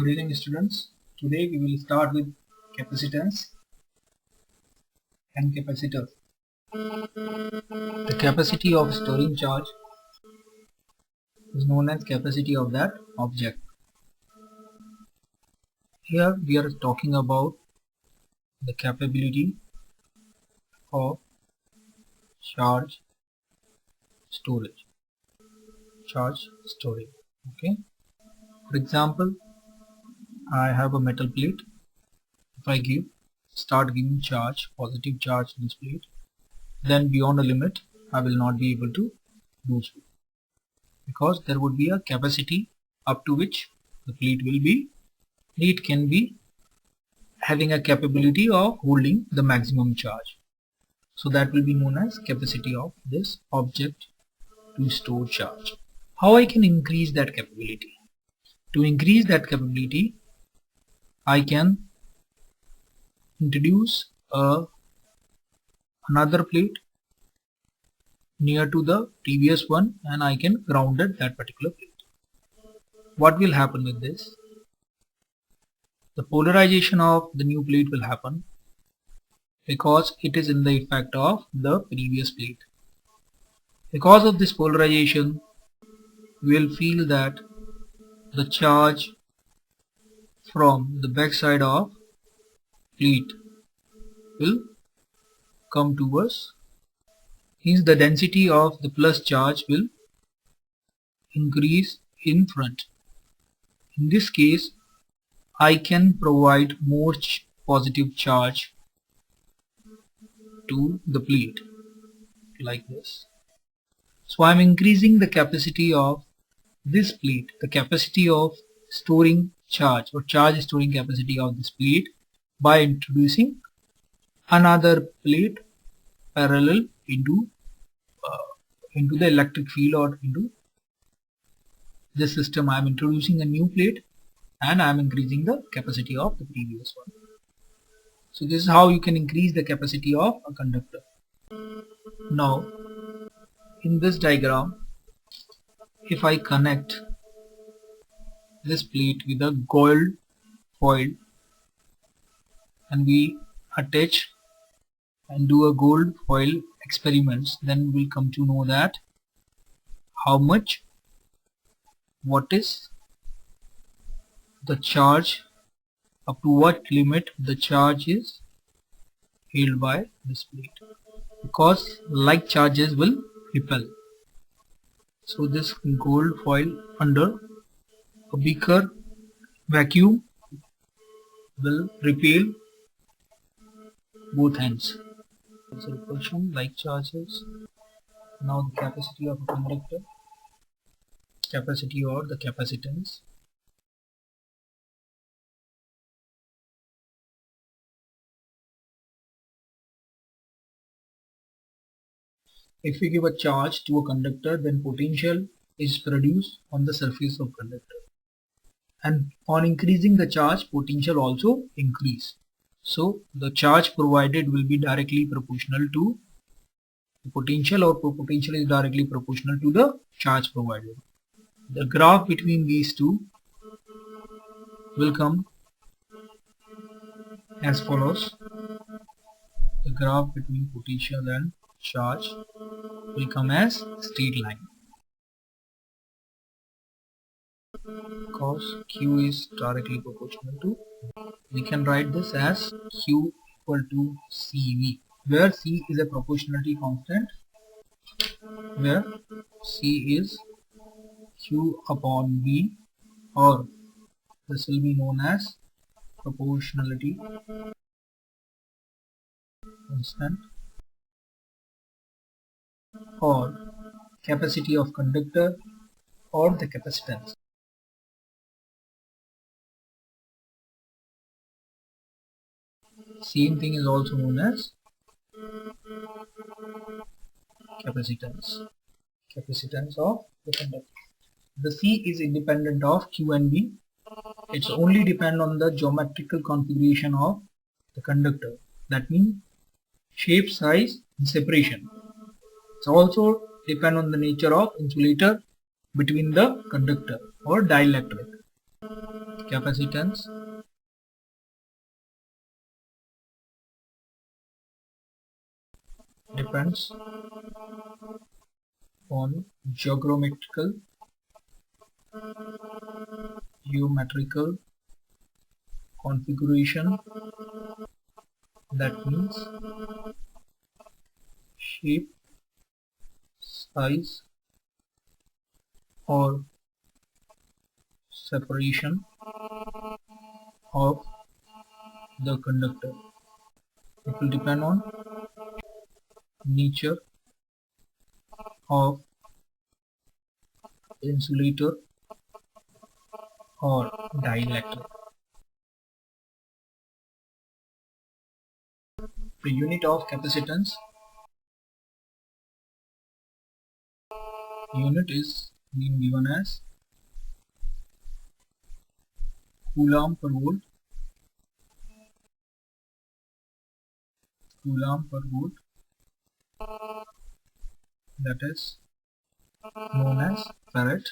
Good evening, students. Today we will start with capacitance and capacitor. The capacity of storing charge is known as capacity of that object. Here we are talking about the capability of charge storage. Okay. For example, I have a metal plate. If I start giving positive charge to this plate, then beyond a limit I will not be able to do so, because there would be a capacity up to which the plate can be having a capability of holding the maximum charge. So that will be known as capacity of this object to store charge. How I can increase that capability? To increase that capability, I can introduce another plate near to the previous one, and I can ground that particular plate. What will happen with this? The polarization of the new plate will happen because it is in the effect of the previous plate. Because of this polarization, we will feel that the charge from the back side of plate will come to us. Hence the density of the plus charge will increase in front. In this case, I can provide more positive charge to the plate like this. So I am increasing the capacity of this plate, the capacity of storing charge or charge storing capacity of this plate, by introducing another plate parallel into the electric field or into this system. I am introducing a new plate and I am increasing the capacity of the previous one. So this is how you can increase the capacity of a conductor. Now in this diagram, if I connect this plate with a gold foil and we attach and do a gold foil experiments, then we will come to know that what is the charge, up to what limit the charge is held by this plate, because like charges will repel. So this gold foil under a beaker vacuum will repel both ends. So repulsion like charges. Now the capacity of a conductor, capacity or the capacitance. If we give a charge to a conductor, then potential is produced on the surface of conductor, and on increasing the charge, potential also increase. So the charge provided will be directly proportional to the potential, or potential is directly proportional to the charge provided. The graph between these two will come as follows. The graph between potential and charge will come as straight line, because Q is directly proportional to, we can write this as Q equal to CV, where C is a proportionality constant, where C is Q upon V, or this will be known as proportionality constant, or capacity of conductor, or the capacitance. Same thing is also known as capacitance of the conductor. The C is independent of Q and V. It's only depend on the geometrical configuration of the conductor. That means shape, size, and separation. It's also depend on the nature of insulator between the conductor or dielectric. capacitance depends on geometrical configuration, that means shape, size or separation of the conductor. It will depend on nature of insulator or dielectric. The unit of capacitance unit is being given as coulomb per volt. Coulomb per volt, that is known as farad.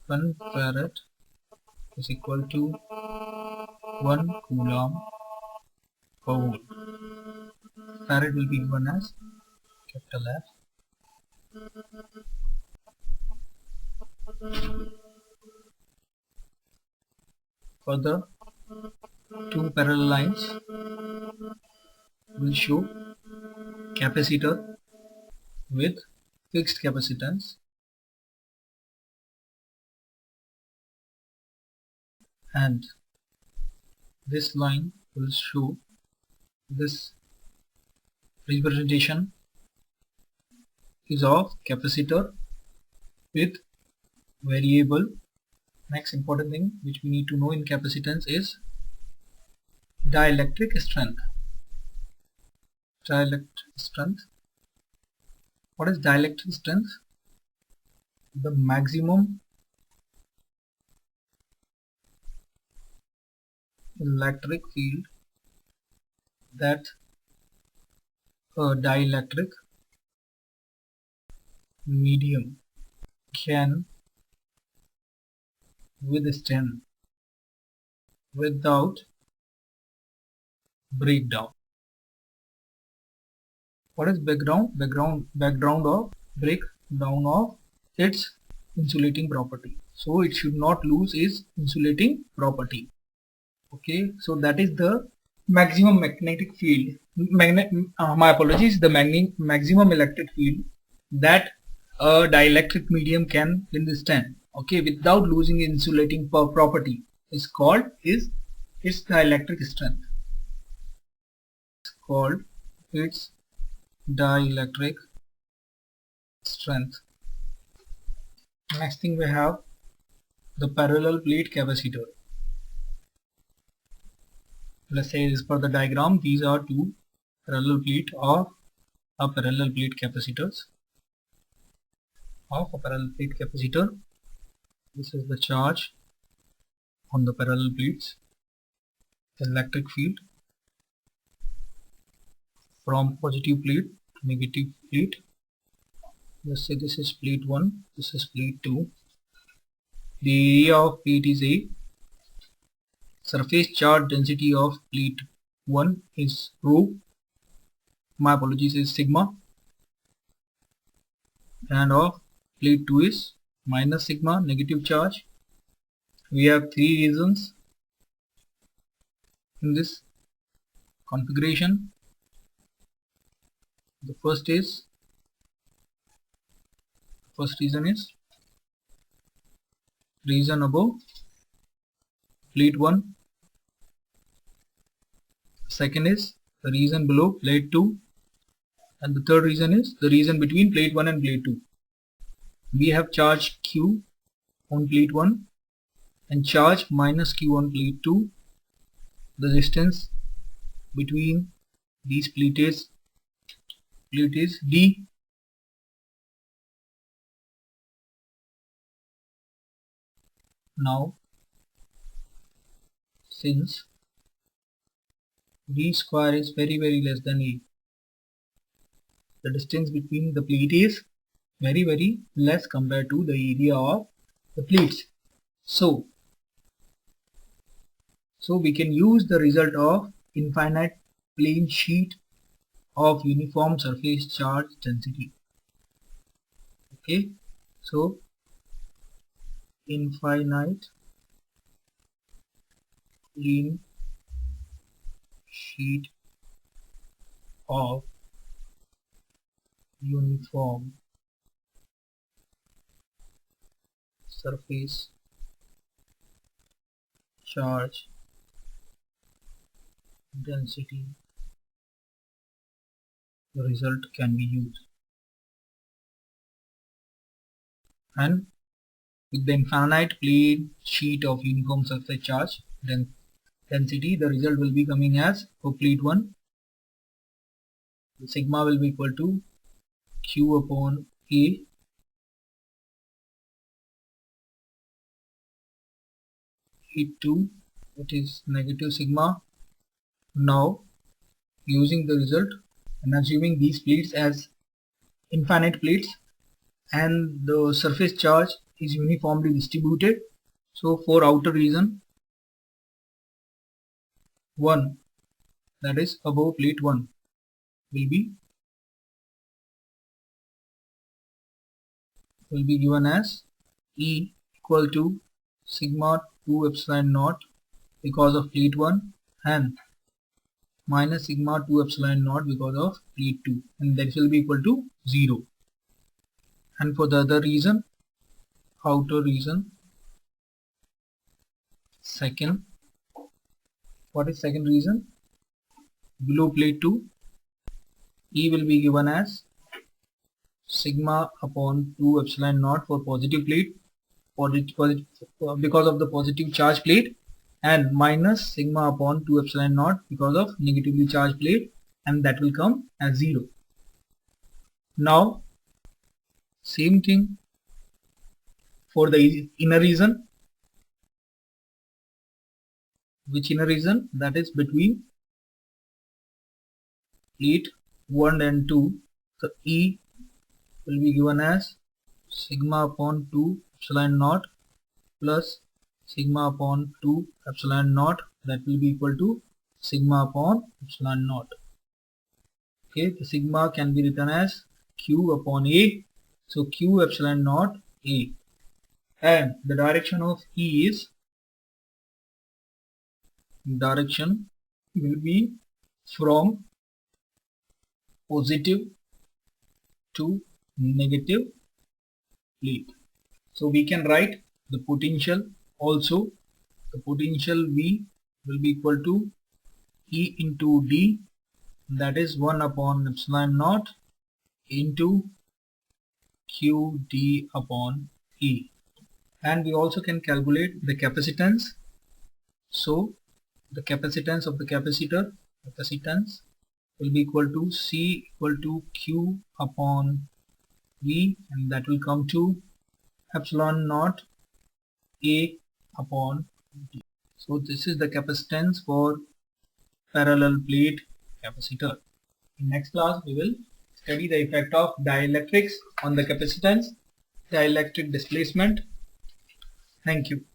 1 farad is equal to 1 coulomb per volt. Farad will be given as capital F. Further, two parallel lines will show capacitor with fixed capacitance and this line will show this representation is of capacitor with variable. Next important thing which we need to know in capacitance is dielectric strength. Dielectric strength. What is dielectric strength? The maximum electric field that a dielectric medium can withstand without breakdown. What is background? Background of breakdown of its insulating property. So it should not lose its insulating property. Okay, so that is the maximum magnetic field. My apologies, the maximum electric field that a dielectric medium can withstand. Okay, without losing insulating property is called its dielectric strength. It's called its dielectric strength. Next thing we have the parallel plate capacitor. Let's say as per the diagram, these are two parallel plate of a parallel plate capacitors. Of a parallel plate capacitor, this is the charge on the parallel plates, the electric field from positive plate to negative plate. Let's say this is plate 1, this is plate 2. The area of plate is A. Surface charge density of plate 1 is rho. My apologies, is sigma. And of plate 2 is minus sigma, negative charge. We have three reasons in this configuration. The first reason is reason above plate 1. Second is the reason below plate 2, and the third reason is the reason between plate 1 and plate 2. We have charge Q on plate 1 and charge minus Q on plate 2. The distance between these plates is D. Now, since D square is very less than A, the distance between the plate is very less compared to the area of the plates. So So we can use the result of infinite plane sheet of uniform surface charge density. Okay, so infinite plane sheet of uniform surface charge density, the result can be used. And with the infinite plane sheet of uniform surface charge density, the result will be coming as for plate 1, the sigma will be equal to Q upon A plate 2, that is negative sigma. Now using the result and assuming these plates as infinite plates and the surface charge is uniformly distributed, so for outer region 1, that is above plate 1, will be given as E equal to sigma 2 epsilon naught because of plate 1 and minus sigma 2 epsilon naught because of plate 2, and that will be equal to 0. And for the other region, outer region, second, what is second region? Below plate 2, E will be given as sigma upon 2 epsilon naught for positive plate, because of the positive charge plate, and minus sigma upon 2 epsilon naught because of negatively charged plate, and that will come as 0. Now same thing for the inner region. Which inner region? That is between plate 1 and 2. So E will be given as sigma upon 2 epsilon naught plus sigma upon 2 epsilon naught, that will be equal to sigma upon epsilon naught. Okay, the sigma can be written as Q upon A, so Q epsilon naught A, and the direction of E is, direction will be from positive to negative plate. So we can write the potential also. The potential V will be equal to E into D, that is 1 upon epsilon naught into Q D upon E. And we also can calculate the capacitance. So the capacitance of the capacitor, capacitance will be equal to C equal to Q upon V, and that will come to epsilon naught A upon D. So this is the capacitance for parallel plate capacitor. In next class we will study the effect of dielectrics on the capacitance, dielectric displacement. Thank you.